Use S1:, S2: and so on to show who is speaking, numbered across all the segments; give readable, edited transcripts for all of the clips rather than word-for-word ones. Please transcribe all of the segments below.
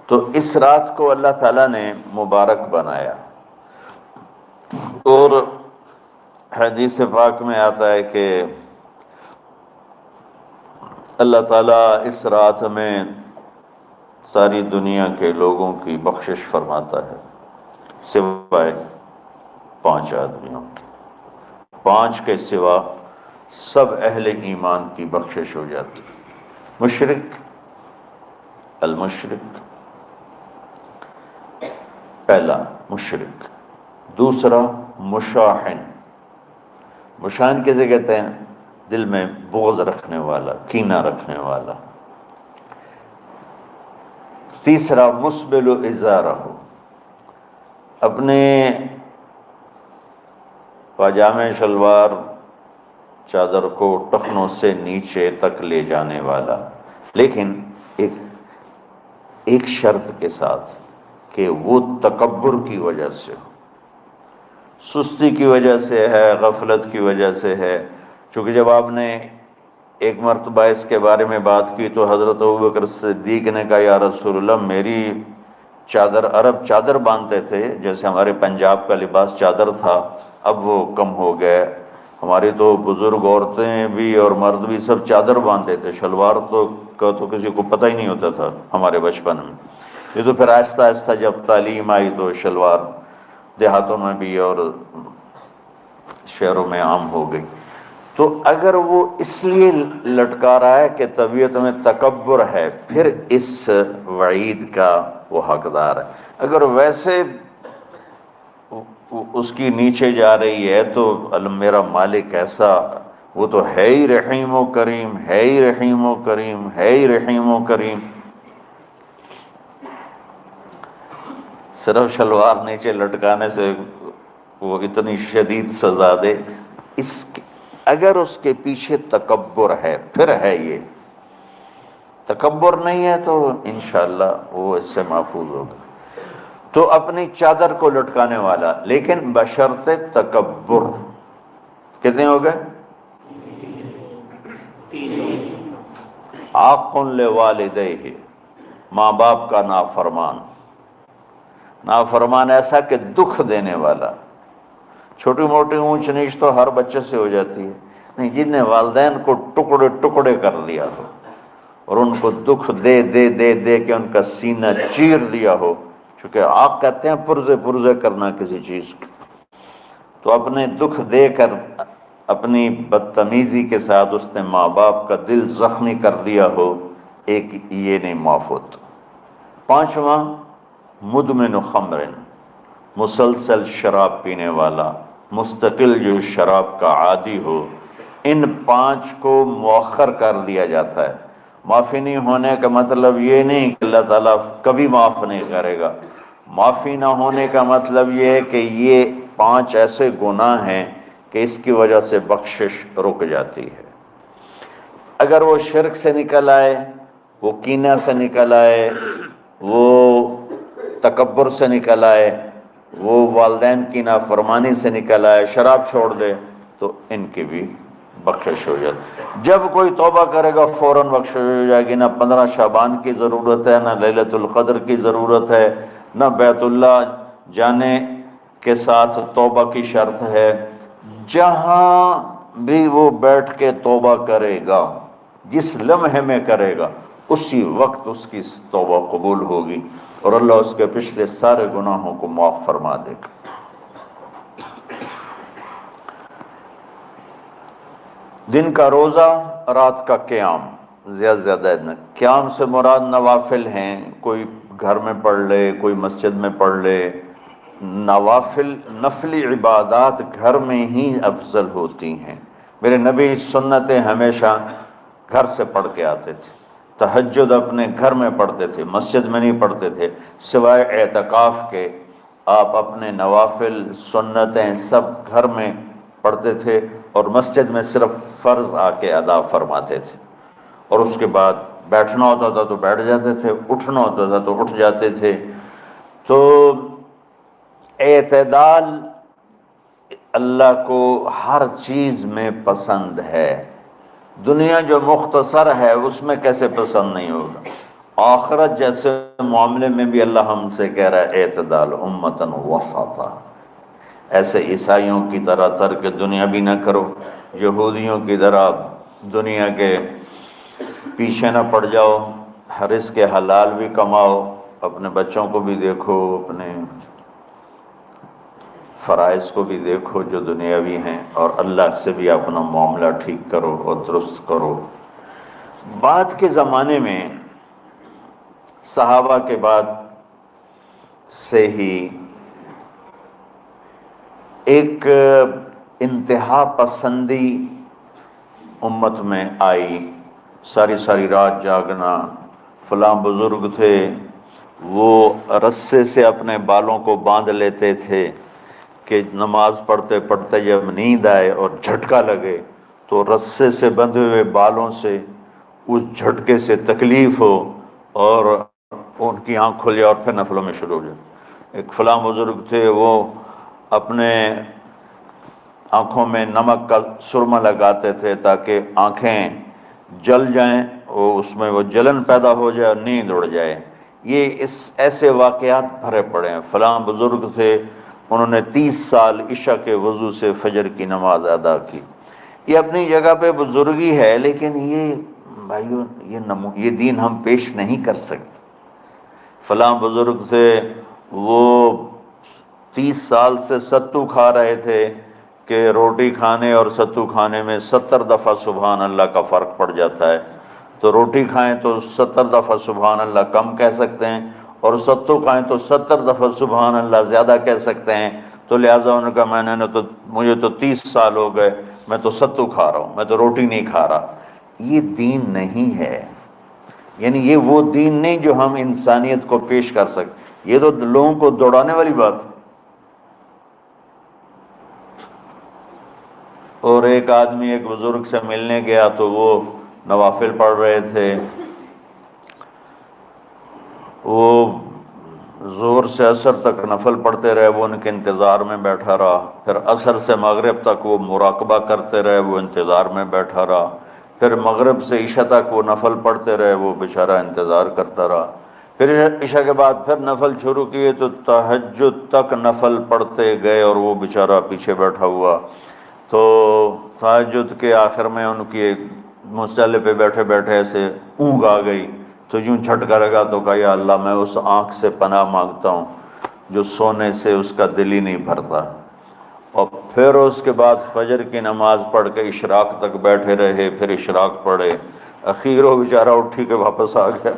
S1: تو اس رات کو اللہ تعالیٰ نے مبارک بنایا، اور حدیث پاک میں آتا ہے کہ اللہ تعالیٰ اس رات میں ساری دنیا کے لوگوں کی بخشش فرماتا ہے سوائے 5 آدمیوں کی۔ 5 کے سوا سب اہل ایمان کی بخشش ہو جاتی۔ مشرک، المشرک، پہلا مشرک، دوسرا مشاحن، مشاحن کسے کہتے ہیں؟ دل میں بغض رکھنے والا، کینہ رکھنے والا۔ تیسرا مسبل ازارہ، اپنے پاجامے شلوار چادر کو ٹخنوں سے نیچے تک لے جانے والا، لیکن ایک شرط کے ساتھ کہ وہ تکبر کی وجہ سے ہو، سستی کی وجہ سے ہے، غفلت کی وجہ سے ہے۔ چونکہ جب آپ نے ایک مرتبہ اس کے بارے میں بات کی تو حضرت ابوبکر صدیق نے کہا یا رسول اللہ، میری چادر، عرب چادر باندھتے تھے جیسے ہمارے پنجاب کا لباس چادر تھا، اب وہ کم ہو گئے۔ ہماری تو بزرگ عورتیں بھی اور مرد بھی سب چادر باندھتے تھے، شلوار تو کسی کو پتہ ہی نہیں ہوتا تھا ہمارے بچپن میں۔ یہ تو پھر آہستہ آہستہ جب تعلیم آئی تو شلوار دیہاتوں میں بھی اور شہروں میں عام ہو گئی۔ تو اگر وہ اس لیے لٹکا رہا ہے کہ طبیعت میں تکبر ہے، پھر اس وعید کا وہ حقدار ہے۔ اگر ویسے اس کی نیچے جا رہی ہے تو میرا مالک ایسا، وہ تو ہے ہی رحیم و کریم، ہے ہی رحیم و کریم، ہے ہی رحیم و کریم، صرف شلوار نیچے لٹکانے سے وہ اتنی شدید سزا دے، اگر اس کے پیچھے تکبر ہے پھر ہے۔ یہ تکبر نہیں ہے تو انشاءاللہ وہ اس سے محفوظ ہوگا۔ تو اپنی چادر کو لٹکانے والا، لیکن بشرط تکبر۔ کتنے ہو گئے؟ عاق لوالدیہ، ماں باپ کا نافرمان۔ نافرمان ایسا کہ دکھ دینے والا۔ چھوٹی موٹی اونچ نیچ تو ہر بچے سے ہو جاتی ہے، نہیں، جن نے والدین کو ٹکڑے ٹکڑے کر دیا ہو اور ان کو دکھ دے دے دے دے کے ان کا سینہ چیر دیا ہو، چونکہ آپ کہتے ہیں پرزے پرزے کرنا کسی چیز کی، تو اپنے دکھ دے کر اپنی بدتمیزی کے ساتھ اس نے ماں باپ کا دل زخمی کر دیا ہو، ایک یہ نہیں معاف ہوتا۔ 5واں مدمن خمر، مسلسل شراب پینے والا، مستقل جو شراب کا عادی ہو۔ ان 5 کو مؤخر کر دیا جاتا ہے۔ معافی نہیں ہونے کا مطلب یہ نہیں کہ اللہ تعالیٰ کبھی معاف نہیں کرے گا، معافی نہ ہونے کا مطلب یہ ہے کہ یہ 5 ایسے گناہ ہیں کہ اس کی وجہ سے بخشش رک جاتی ہے۔ اگر وہ شرک سے نکل آئے، وہ کینہ سے نکل آئے، وہ تکبر سے نکل آئے، وہ والدین کی نافرمانی سے نکل آئے، شراب چھوڑ دے، تو ان کی بھی بخشش ہو جاتی۔ جب کوئی توبہ کرے گا فوراً بخشش ہو جائے گی۔ نہ 15 شعبان کی ضرورت ہے، نہ لیلۃ القدر کی ضرورت ہے، نہ بیت اللہ جانے کے ساتھ توبہ کی شرط ہے۔ جہاں بھی وہ بیٹھ کے توبہ کرے گا، جس لمحے میں کرے گا، اسی وقت اس کی توبہ قبول ہوگی اور اللہ اس کے پچھلے سارے گناہوں کو معاف فرما دے گا۔ دن کا روزہ، رات کا قیام، زیادہ قیام سے مراد نوافل ہیں، کوئی گھر میں پڑھ لے، کوئی مسجد میں پڑھ لے۔ نوافل، نفلی عبادات گھر میں ہی افضل ہوتی ہیں۔ میرے نبی سنتیں ہمیشہ گھر سے پڑھ کے آتے تھے۔ تہجد اپنے گھر میں پڑھتے تھے، مسجد میں نہیں پڑھتے تھے، سوائے اعتکاف کے آپ اپنے نوافل سنتیں سب گھر میں پڑھتے تھے، اور مسجد میں صرف فرض آ کے ادا فرماتے تھے، اور اس کے بعد بیٹھنا ہوتا تھا تو بیٹھ جاتے تھے، اٹھنا ہوتا تھا تو اٹھ جاتے تھے۔ تو اعتدال اللہ کو ہر چیز میں پسند ہے۔ دنیا جو مختصر ہے اس میں کیسے پسند نہیں ہوگا؟ آخرت جیسے معاملے میں بھی اللہ ہم سے کہہ رہا ہے اعتدال امتن وسطا، ایسے عیسائیوں کی طرح ترک دنیا بھی نہ کرو، یہودیوں کی طرح دنیا کے پیچھے نہ پڑ جاؤ، رزق کے حلال بھی کماؤ، اپنے بچوں کو بھی دیکھو، اپنے فرائض کو بھی دیکھو جو دنیاوی ہیں، اور اللہ سے بھی اپنا معاملہ ٹھیک کرو اور درست کرو۔ بعد کے زمانے میں صحابہ کے بعد سے ہی ایک انتہا پسندی امت میں آئی، ساری ساری رات جاگنا، فلاں بزرگ تھے وہ رسے سے اپنے بالوں کو باندھ لیتے تھے کہ نماز پڑھتے پڑھتے جب نیند آئے اور جھٹکا لگے تو رسے سے بندھے ہوئے بالوں سے اس جھٹکے سے تکلیف ہو اور ان کی آنکھ کھل جائے اور پھر نفلوں میں شروع ہو جائے۔ ایک فلاں بزرگ تھے وہ اپنے آنکھوں میں نمک کا سرما لگاتے تھے تاکہ آنکھیں جل جائیں، اس میں وہ جلن پیدا ہو جائے اور نیند اڑ جائے۔ یہ ایسے واقعات بھرے پڑے ہیں۔ فلاں بزرگ تھے، انہوں نے 30 سال عشاء کے وضو سے فجر کی نماز ادا کی۔ یہ اپنی جگہ پہ بزرگی ہے، لیکن یہ بھائیو یہ دین ہم پیش نہیں کر سکتے۔ فلاں بزرگ تھے وہ 30 سال سے ستو کھا رہے تھے کہ روٹی کھانے اور ستو کھانے میں 70 دفعہ سبحان اللہ کا فرق پڑ جاتا ہے، تو روٹی کھائیں تو 70 دفعہ سبحان اللہ کم کہہ سکتے ہیں، اور ستو کھائیں تو 70 دفعہ سبحان اللہ زیادہ کہہ سکتے ہیں۔ تو لہٰذا انہوں نے کہا مجھے تو 30 سال ہو گئے، میں تو ستو کھا رہا ہوں، میں تو روٹی نہیں کھا رہا۔ یہ دین نہیں ہے، یعنی یہ وہ دین نہیں جو ہم انسانیت کو پیش کر سکتے، یہ تو لوگوں کو دوڑانے والی بات ہے۔ اور ایک آدمی ایک بزرگ سے ملنے گیا تو وہ نوافل پڑھ رہے تھے، وہ ظہر سے عصر تک نفل پڑھتے رہے، وہ ان کے انتظار میں بیٹھا رہا، پھر عصر سے مغرب تک وہ مراقبہ کرتے رہے، وہ انتظار میں بیٹھا رہا، پھر مغرب سے عشاء تک وہ نفل پڑھتے رہے، وہ بیچارہ انتظار کرتا رہا، پھر عشاء کے بعد پھر نفل شروع کیے تو تہجد تک نفل پڑھتے گئے اور وہ بیچارہ پیچھے بیٹھا ہوا۔ تو تہجد کے آخر میں ان کی مصلی پہ بیٹھے بیٹھے ایسے اونگ آ گئی، تو یوں جھٹکا لگا تو کہا یا اللہ میں اس آنکھ سے پناہ مانگتا ہوں جو سونے سے اس کا دل ہی نہیں بھرتا۔ اور پھر اس کے بعد فجر کی نماز پڑھ کے اشراق تک بیٹھے رہے، پھر اشراق پڑھے، اخیر وہ بیچارہ اٹھی کے واپس آ گیا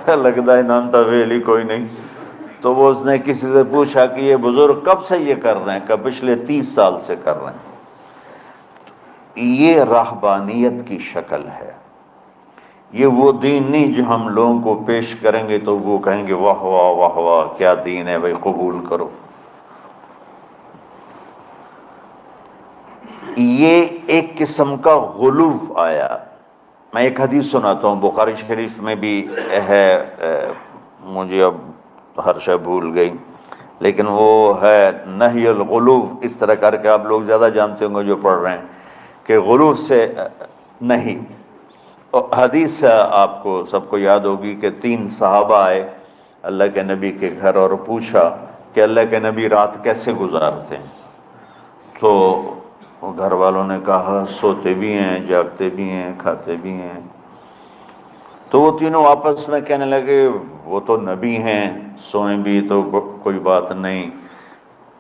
S1: کہ لگتا ہے نام ویلی کوئی نہیں۔ تو وہ اس نے کسی سے پوچھا کہ یہ بزرگ کب سے یہ کر رہے ہیں؟ کہ پچھلے 30 سال سے کر رہے ہیں۔ یہ راہبانیت کی شکل ہے، یہ وہ دین نہیں جو ہم لوگوں کو پیش کریں گے تو وہ کہیں گے واہ واہ واہ واہ کیا دین ہے بھائی، قبول کرو۔ یہ ایک قسم کا غلو آیا۔ میں ایک حدیث سناتا ہوں، بخاری شریف میں بھی ہے، مجھے اب ہر شے بھول گئی، لیکن وہ ہے نہی الغلو، اس طرح کر کے آپ لوگ زیادہ جانتے ہوں گے جو پڑھ رہے ہیں، کہ غلو سے نہیں۔ حدیث آپ کو سب کو یاد ہوگی کہ 3 صحابہ آئے اللہ کے نبی کے گھر اور پوچھا کہ اللہ کے نبی رات کیسے گزارتے ہیں؟ تو گھر والوں نے کہا سوتے بھی ہیں، جاگتے بھی ہیں، کھاتے بھی ہیں۔ تو وہ تینوں آپس میں کہنے لگے وہ تو نبی ہیں، سوئیں بھی تو کوئی بات نہیں،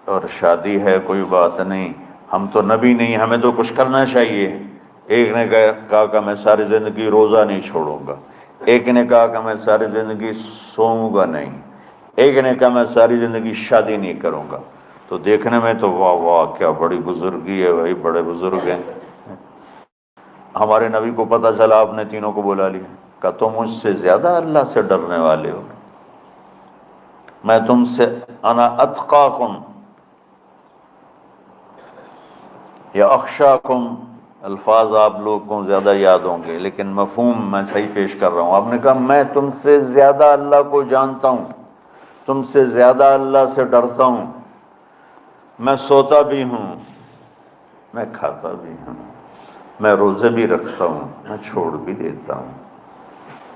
S1: اور شادی ہے کوئی بات نہیں، ہم تو نبی نہیں، ہمیں تو کچھ کرنا چاہیے۔ ایک نے کہا کہ میں ساری زندگی روزہ نہیں چھوڑوں گا، ایک نے کہا کہ میں ساری زندگی سوؤں گا نہیں، ایک نے کہا میں ساری زندگی شادی نہیں کروں گا۔ تو دیکھنے میں تو واہ واہ کیا بڑی بزرگی ہے بھائی، بڑے بزرگ ہیں۔ ہمارے نبی کو پتہ چلا، آپ نے تینوں کو بلا لیا، کہا تم مجھ سے زیادہ اللہ سے ڈرنے والے ہو، میں تم سے انا اتقاکم یا اخشاکم، الفاظ آپ لوگوں کو زیادہ یاد ہوں گے لیکن مفہوم میں صحیح پیش کر رہا ہوں۔ آپ نے کہا میں تم سے زیادہ اللہ کو جانتا ہوں، تم سے زیادہ اللہ سے ڈرتا ہوں، میں سوتا بھی ہوں، میں کھاتا بھی ہوں، میں روزے بھی رکھتا ہوں، میں چھوڑ بھی دیتا ہوں۔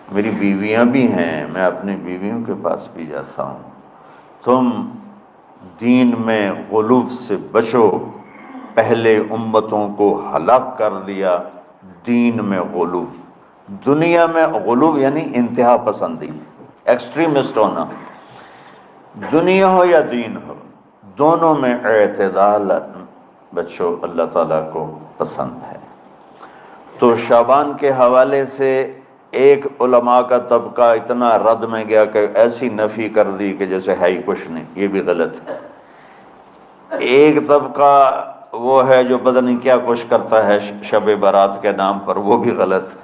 S1: میری بیویاں بھی ہیں، میں اپنی بیویوں کے پاس بھی جاتا ہوں۔ تم دین میں غلو سے بچو، پہلے امتوں کو ہلاک کر دیا دین میں غلو۔ دنیا میں غلو یعنی انتہا پسندی، ایکسٹریمسٹ ہونا، دنیا ہو یا دین ہو، دونوں میں اعتدال بچو، اللہ تعالیٰ کو پسند ہے۔ تو شعبان کے حوالے سے ایک علماء کا طبقہ اتنا رد میں گیا کہ ایسی نفی کر دی کہ جیسے ہے ہی کچھ نہیں، یہ بھی غلط ہے۔ ایک طبقہ وہ ہے جو پتہ نہیں کیا کچھ کرتا ہے شب برات کے نام پر، وہ بھی غلط ہے۔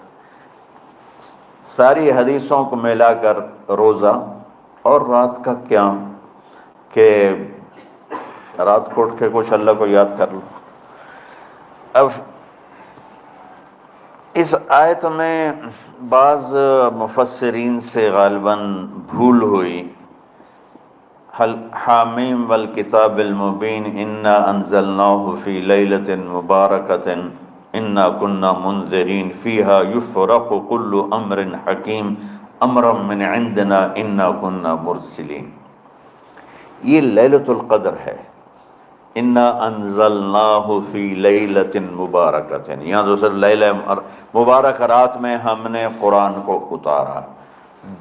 S1: ساری حدیثوں کو ملا کر روزہ اور رات کا قیام، کہ رات کو اٹھ کے کچھ اللہ کو یاد کر لو۔ اب اس آیت میں بعض مفسرین سے غالباً بھول ہوئی، حامیم والکتاب المبین انا انزلناہ فی لیلۃ مبارکۃ انا کنا منذرین فیہا یفرق کل امر حکیم امرا من عندنا انا کنا مرسلین۔ یہ لیلۃ القدر ہے، انا انزلناہ فی لیلۃ مبارکۃ، یہاں دوسرا لیلہ مبارک رات میں ہم نے قرآن کو اتارا۔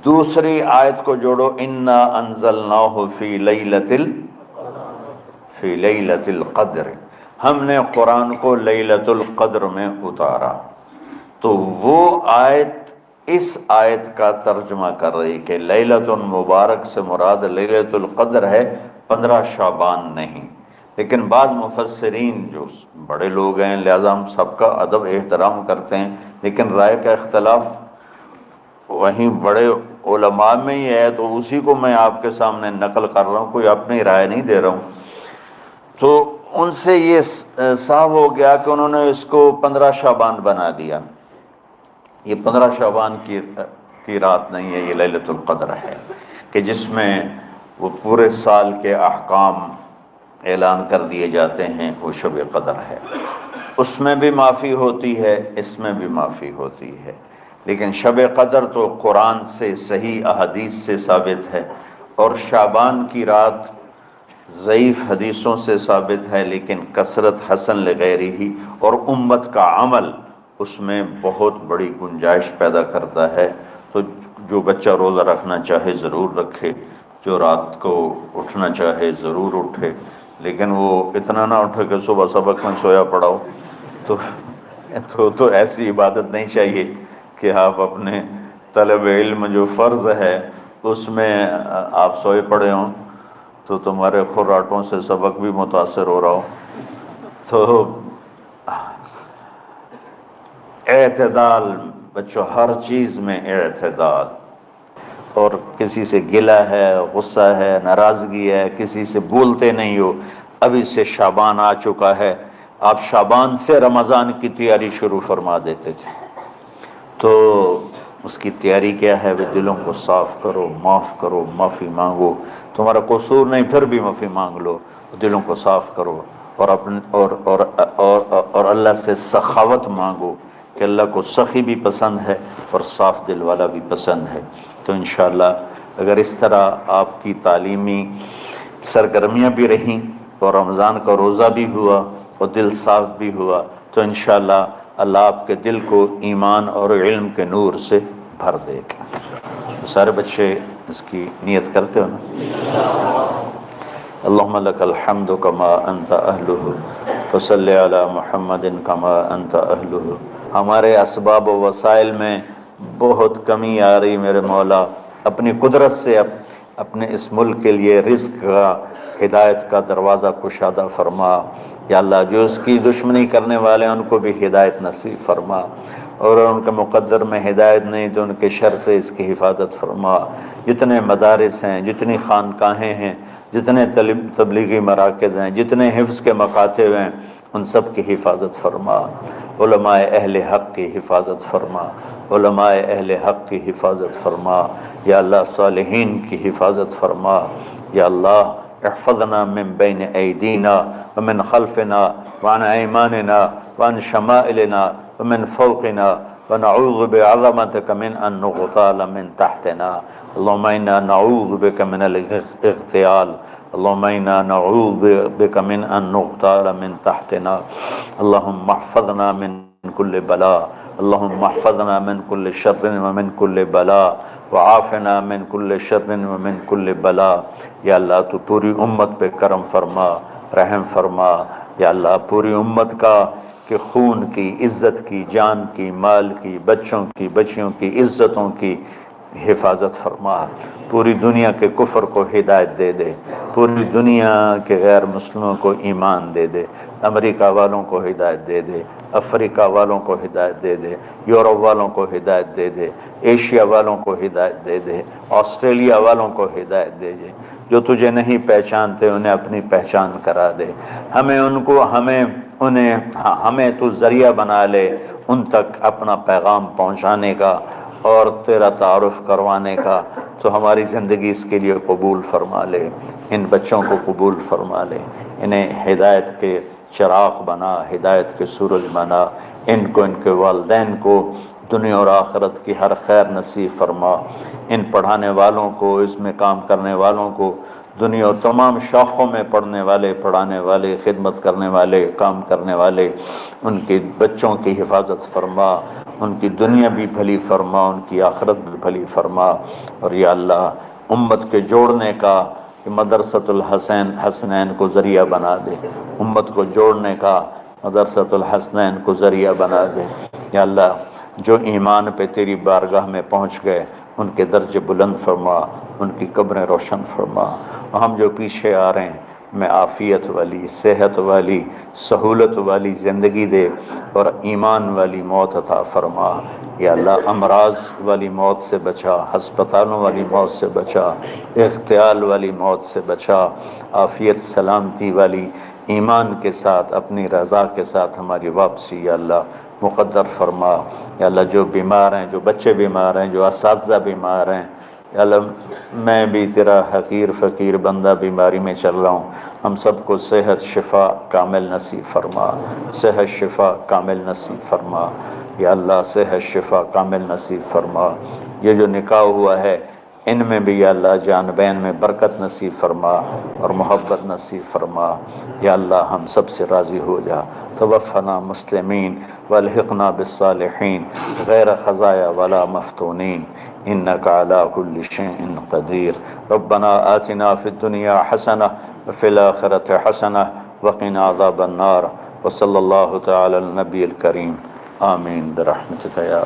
S1: دوسری آیت کو جوڑو، انا انزلناہ فی لیلۃ القدر، ہم نے قرآن کو لیلۃ القدر میں اتارا۔ تو وہ آیت اس آیت کا ترجمہ کر رہی کہ لیلۃ مبارک سے مراد لیلۃ القدر ہے، 15 شعبان نہیں۔ لیکن بعض مفسرین جو بڑے لوگ ہیں، لہذا ہم سب کا ادب احترام کرتے ہیں، لیکن رائے کا اختلاف وہیں بڑے علماء میں ہی ہے، تو اسی کو میں آپ کے سامنے نقل کر رہا ہوں، کوئی اپنی رائے نہیں دے رہا ہوں۔ تو ان سے یہ صاف ہو گیا کہ انہوں نے اس کو 15 شعبان بنا دیا۔ یہ 15 شعبان کی رات نہیں ہے، یہ لیلۃ القدر ہے، کہ جس میں وہ پورے سال کے احکام اعلان کر دیے جاتے ہیں، وہ شب قدر ہے۔ اس میں بھی معافی ہوتی ہے، اس میں بھی معافی ہوتی ہے، لیکن شب قدر تو قرآن سے صحیح احادیث سے ثابت ہے، اور شعبان کی رات ضعیف حدیثوں سے ثابت ہے، لیکن کثرت حسن لغیرہ ہی اور امت کا عمل اس میں بہت بڑی گنجائش پیدا کرتا ہے۔ تو جو بچہ روزہ رکھنا چاہے ضرور رکھے، جو رات کو اٹھنا چاہے ضرور اٹھے، لیکن وہ اتنا نہ اٹھے کہ صبح سبق میں سویا پڑا ہو۔ تو ایسی عبادت نہیں چاہیے کہ آپ اپنے طلب علم جو فرض ہے اس میں آپ سوئے پڑے ہوں، تو تمہارے خراٹوں سے سبق بھی متاثر ہو رہا ہو۔ تو اعتدال بچوں، ہر چیز میں اعتدال، اور کسی سے گلہ ہے، غصہ ہے، ناراضگی ہے، کسی سے بولتے نہیں ہو۔ ابھی سے شعبان آ چکا ہے، آپ شعبان سے رمضان کی تیاری شروع فرما دیتے تھے۔ تو اس کی تیاری کیا ہے؟ وہ دلوں کو صاف کرو، معاف کرو، معافی مانگو، تمہارا قصور نہیں پھر بھی معافی مانگ لو، دلوں کو صاف کرو، اور اللہ سے سخاوت مانگو، کہ اللہ کو سخی بھی پسند ہے اور صاف دل والا بھی پسند ہے۔ تو انشاءاللہ اگر اس طرح آپ کی تعلیمی سرگرمیاں بھی رہیں اور رمضان کا روزہ بھی ہوا اور دل صاف بھی ہوا، تو انشاءاللہ اللہ آپ کے دل کو ایمان اور علم کے نور سے بھر دے گا۔ سارے بچے اس کی نیت کرتے ہو نا؟ اللہم لک الحمد کما انت اہلہ فصلی علی محمد کما انت اہلہ۔ ہمارے اسباب و وسائل میں بہت کمی آ رہی میرے مولا، اپنی قدرت سے اپنے اس ملک کے لیے رزق کا، ہدایت کا دروازہ کشادہ فرما۔ یا اللہ جو اس کی دشمنی کرنے والے ہیں ان کو بھی ہدایت نصیب فرما، اور ان کے مقدر میں ہدایت نہیں تو ان کے شر سے اس کی حفاظت فرما۔ جتنے مدارس ہیں، جتنی خانقاہیں ہیں، جتنے تبلیغی مراکز ہیں، جتنے حفظ کے مکاتب ہیں، ان سب کی حفاظت فرما۔ علماء اہل حق کی حفاظت فرما، علماء اہل حق کی حفاظت فرما۔ یا اللہ صالحین کی حفاظت فرما۔ یا اللہ احفظنا من بین ایدینا ومن خلفنا وعن ایماننا وعن شمائلنا ومن فوقنا ونعوذ بعظمتك من أن نغتال من تحتنا اللهم إنا نعوذ بك من الاغتيال اللهم إنا نعوذ بك من أن نغتال من تحتنا اللهم احفظنا من كل بلاء اللهم احفظنا من كل شر ومن كل بلاء وعافنا من كل شر ومن كل بلاء یا اللہ تو پوری امت پہ کرم فرما رحم فرما یا اللہ پوری امت کا کہ خون کی عزت کی جان کی مال کی بچوں کی بچیوں کی عزتوں کی حفاظت فرما پوری دنیا کے کفر کو ہدایت دے دے پوری دنیا کے غیر مسلموں کو ایمان دے دے امریکہ والوں کو ہدایت دے دے افریقہ والوں کو ہدایت دے دے یورپ والوں کو ہدایت دے دے ایشیا والوں کو ہدایت دے دے آسٹریلیا والوں کو ہدایت دے دے جو تجھے نہیں پہچانتے انہیں اپنی پہچان کرا دے ہمیں تو ذریعہ بنا لے ان تک اپنا پیغام پہنچانے کا اور تیرا تعارف کروانے کا تو ہماری زندگی اس کے لیے قبول فرما لے ان بچوں کو قبول فرما لے انہیں ہدایت کے چراغ بنا ہدایت کے سورج بنا ان کو ان کے والدین کو دنیا اور آخرت کی ہر خیر نصیب فرما ان پڑھانے والوں کو اس میں کام کرنے والوں کو دنیا اور تمام شاخوں میں پڑھنے والے پڑھانے والے خدمت کرنے والے کام کرنے والے ان کے بچوں کی حفاظت فرما ان کی دنیا بھی بھلی فرما ان کی آخرت بھی بھلی فرما اور یا اللہ امت کے جوڑنے کا مدرسۃ الحسنین کو ذریعہ بنا دے امت کو جوڑنے کا مدرسۃ الحسنین کو ذریعہ بنا دے یا اللہ جو ایمان پہ تیری بارگاہ میں پہنچ گئے ان کے درجے بلند فرما ان کی قبریں روشن فرما ہم جو پیچھے آ رہے ہیں میں عافیت والی صحت والی سہولت والی زندگی دے اور ایمان والی موت عطا فرما یا اللہ امراض والی موت سے بچا ہسپتالوں والی موت سے بچا اغتیال والی موت سے بچا عافیت سلامتی والی ایمان کے ساتھ اپنی رضا کے ساتھ ہماری واپسی یا اللہ مقدر فرما یا اللہ جو بیمار ہیں جو بچے بیمار ہیں جو اساتذہ بیمار ہیں یا اللہ میں بھی تیرا حقیر فقیر بندہ بیماری میں چل رہا ہوں ہم سب کو صحت شفا کامل نصیب فرما صحت شفا کامل نصیب فرما یا اللہ صحت شفا کامل نصیب فرما یہ جو نکاح ہوا ہے ان میں بھی یا اللہ جان بین میں برکت نصیب فرما اور محبت نصیب فرما یا اللہ ہم سب سے راضی ہو جا توفنا مسلمین والحقنا بالصالحین غیر خزایا ولا مفتونین انک علی کل شیء قدیر ربنا آتنا فی الدنیا حسنہ وفی الآخرۃ حسنہ وقنا عذاب النار وصلی اللہ تعالی النبی الکریم آمین برحمتک یا